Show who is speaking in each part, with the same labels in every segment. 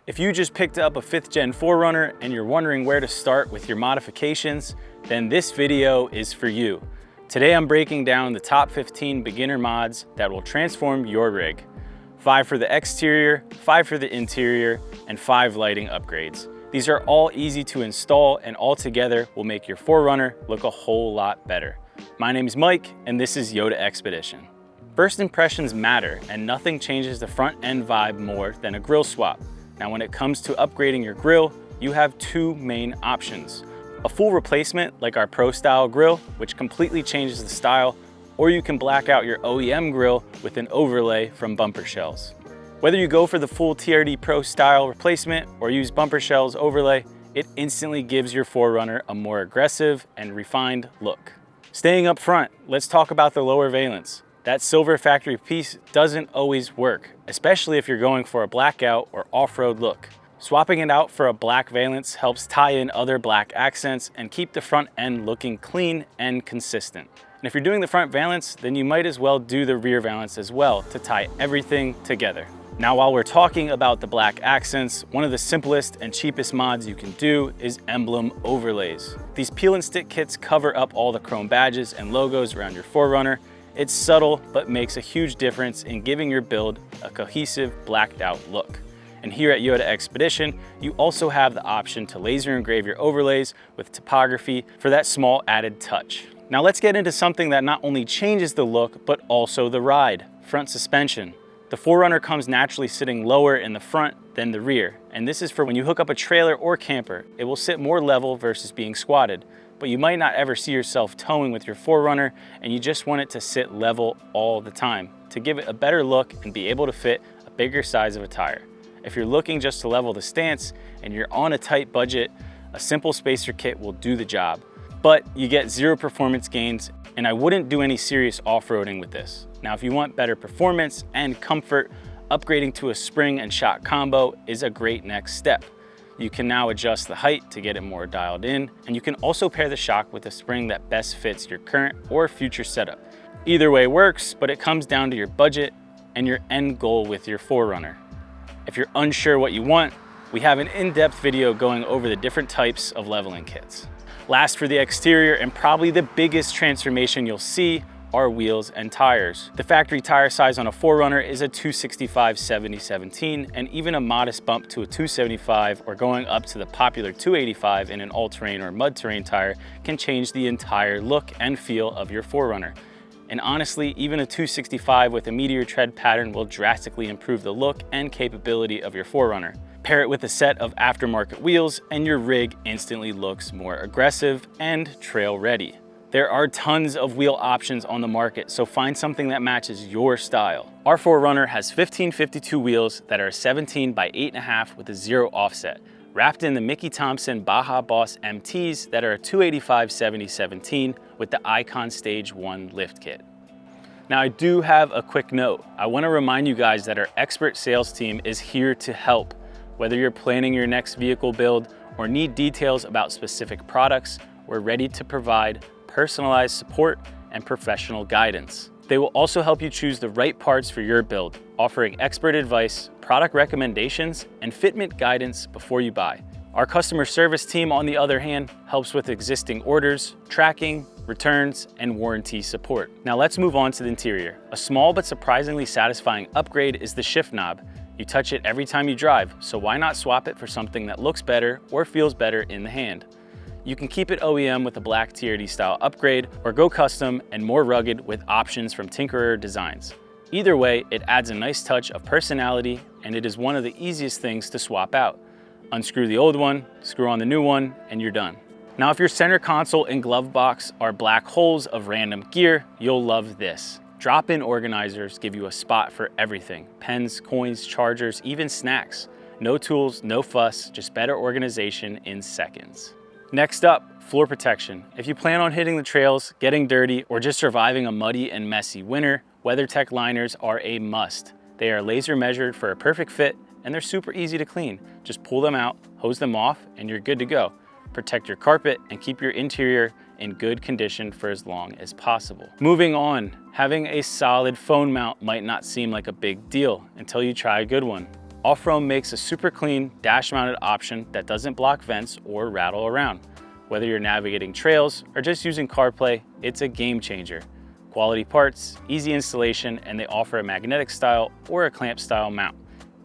Speaker 1: If you just picked up a 5th gen 4Runner and you're wondering where to start with your modifications, then this video is for you. Today I'm breaking down the top 15 beginner mods that will transform your rig. 5 for the exterior, 5 for the interior, and 5 lighting upgrades. These are all easy to install and all together will make your 4Runner look a whole lot better. My name is Mike and this is Yota Xpedition. First impressions matter and nothing changes the front end vibe more than a grill swap. Now when it comes to upgrading your grill, you have two main options. A full replacement like our Pro style grill, which completely changes the style, or you can black out your OEM grill with an overlay from bumper shells. Whether you go for the full TRD Pro style replacement or use bumper shells overlay, it instantly gives your 4Runner a more aggressive and refined look. Staying up front, let's talk about the lower valence. That silver factory piece doesn't always work, especially if you're going for a blackout or off-road look. Swapping it out for a black valence helps tie in other black accents and keep the front end looking clean and consistent. And if you're doing the front valence, then you might as well do the rear valence as well to tie everything together. Now, while we're talking about the black accents, one of the simplest and cheapest mods you can do is emblem overlays. These peel and stick kits cover up all the chrome badges and logos around your 4Runner. It's subtle, but makes a huge difference in giving your build a cohesive, blacked out look. And here at Yota Xpedition, you also have the option to laser engrave your overlays with topography for that small added touch. Now let's get into something that not only changes the look, but also the ride, front suspension. The 4Runner comes naturally sitting lower in the front than the rear, and this is for when you hook up a trailer or camper. It will sit more level versus being squatted. But you might not ever see yourself towing with your 4Runner and you just want it to sit level all the time to give it a better look and be able to fit a bigger size of a tire. If you're looking just to level the stance and you're on a tight budget, a simple spacer kit will do the job. But you get zero performance gains and I wouldn't do any serious off-roading with this. Now if you want better performance and comfort, upgrading to a spring and shock combo is a great next step. You can now adjust the height to get it more dialed in, and you can also pair the shock with a spring that best fits your current or future setup. Either way works, but it comes down to your budget and your end goal with your 4Runner. If you're unsure what you want, we have an in-depth video going over the different types of leveling kits. Last, for the exterior and probably the biggest transformation you'll see are wheels and tires. The factory tire size on a 4Runner is a 265/70/17, and even a modest bump to a 275 or going up to the popular 285 in an all-terrain or mud terrain tire can change the entire look and feel of your 4Runner. And honestly, even a 265 with a meteor tread pattern will drastically improve the look and capability of your 4Runner. Pair it with a set of aftermarket wheels and your rig instantly looks more aggressive and trail ready. There are tons of wheel options on the market, so find something that matches your style. Our 4Runner has 1552 wheels that are 17 by 8.5 with a 0 offset, wrapped in the Mickey Thompson Baja Boss MTs that are a 285/70/17 with the Icon Stage 1 lift kit. Now I do have a quick note. I want to remind you guys that our expert sales team is here to help. Whether you're planning your next vehicle build or need details about specific products, we're ready to provide personalized support and professional guidance. They will also help you choose the right parts for your build, offering expert advice, product recommendations, and fitment guidance before you buy. Our customer service team, on the other hand, helps with existing orders, tracking, returns, and warranty support. Now let's move on to the interior. A small but surprisingly satisfying upgrade is the shift knob. You touch it every time you drive, so why not swap it for something that looks better or feels better in the hand? You can keep it OEM with a black TRD style upgrade or go custom and more rugged with options from Tinkerer Designs. Either way, it adds a nice touch of personality and it is one of the easiest things to swap out. Unscrew the old one, screw on the new one, and you're done. Now if your center console and glove box are black holes of random gear, you'll love this. Drop-in organizers give you a spot for everything. Pens, coins, chargers, even snacks. No tools, no fuss, just better organization in seconds. Next up, floor protection. If you plan on hitting the trails, getting dirty, or just surviving a muddy and messy winter, WeatherTech liners are a must. They are laser measured for a perfect fit, and they're super easy to clean. Just pull them out, hose them off, and you're good to go. Protect your carpet and keep your interior in good condition for as long as possible. Moving on, having a solid phone mount might not seem like a big deal until you try a good one. Off-Roam makes a super clean dash-mounted option that doesn't block vents or rattle around. Whether you're navigating trails or just using CarPlay, it's a game changer. Quality parts, easy installation, and they offer a magnetic style or a clamp style mount.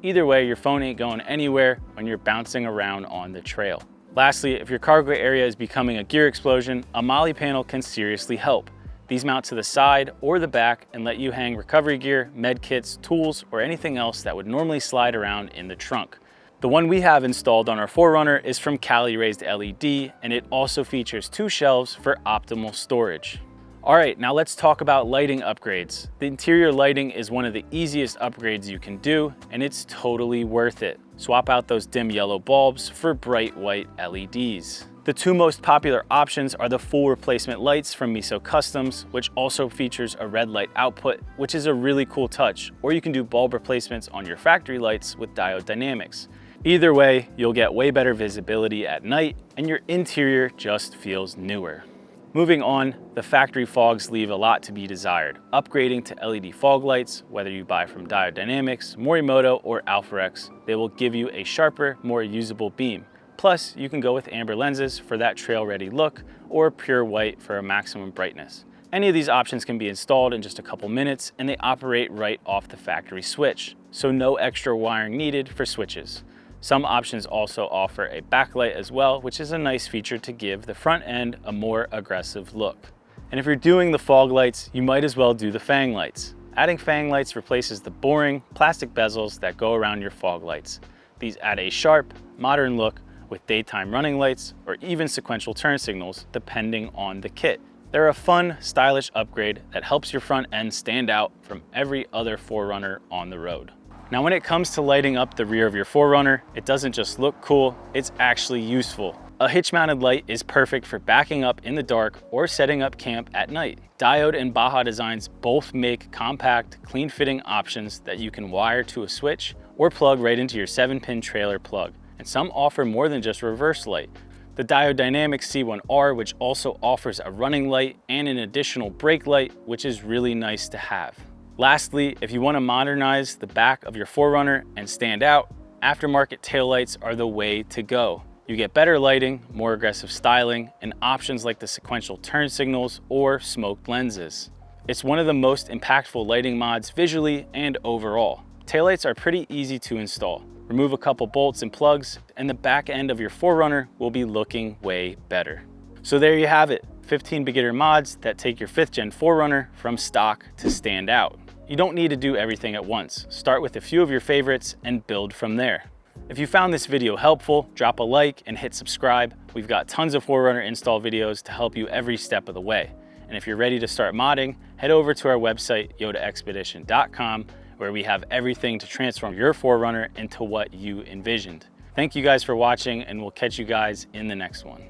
Speaker 1: Either way, your phone ain't going anywhere when you're bouncing around on the trail. Lastly, if your cargo area is becoming a gear explosion, a MOLLE panel can seriously help. These mount to the side or the back and let you hang recovery gear, med kits, tools, or anything else that would normally slide around in the trunk. The one we have installed on our 4Runner is from Cali Raised LED, and it also features 2 shelves for optimal storage. All right, now let's talk about lighting upgrades. The interior lighting is one of the easiest upgrades you can do, and it's totally worth it. Swap out those dim yellow bulbs for bright white LEDs. The 2 most popular options are the full replacement lights from Miso Customs, which also features a red light output, which is a really cool touch, or you can do bulb replacements on your factory lights with diode dynamics. Either way, you'll get way better visibility at night, and your interior just feels newer. Moving on, the factory fogs leave a lot to be desired. Upgrading to LED fog lights, whether you buy from Diode Dynamics, Morimoto, or Alpharex, they will give you a sharper, more usable beam. Plus, you can go with amber lenses for that trail-ready look, or pure white for a maximum brightness. Any of these options can be installed in just a couple minutes, and they operate right off the factory switch, so no extra wiring needed for switches. Some options also offer a backlight as well, which is a nice feature to give the front end a more aggressive look. And if you're doing the fog lights, you might as well do the fang lights. Adding fang lights replaces the boring plastic bezels that go around your fog lights. These add a sharp, modern look with daytime running lights or even sequential turn signals, depending on the kit. They're a fun, stylish upgrade that helps your front end stand out from every other 4Runner on the road. Now, when it comes to lighting up the rear of your 4Runner, it doesn't just look cool, it's actually useful. A hitch-mounted light is perfect for backing up in the dark or setting up camp at night. Diode and Baja Designs both make compact, clean-fitting options that you can wire to a switch or plug right into your 7-pin trailer plug. And some offer more than just reverse light. The Diode Dynamics C1R, which also offers a running light and an additional brake light, which is really nice to have. Lastly, if you want to modernize the back of your 4Runner and stand out, aftermarket taillights are the way to go. You get better lighting, more aggressive styling, and options like the sequential turn signals or smoked lenses. It's one of the most impactful lighting mods visually and overall. Taillights are pretty easy to install. Remove a couple bolts and plugs, and the back end of your 4Runner will be looking way better. So there you have it, 15 beginner mods that take your 5th gen 4Runner from stock to stand out. You don't need to do everything at once. Start with a few of your favorites and build from there. If you found this video helpful, drop a like and hit subscribe. We've got tons of 4Runner install videos to help you every step of the way. And if you're ready to start modding, head over to our website, YotaXpedition.com, where we have everything to transform your 4Runner into what you envisioned. Thank you guys for watching, and we'll catch you guys in the next one.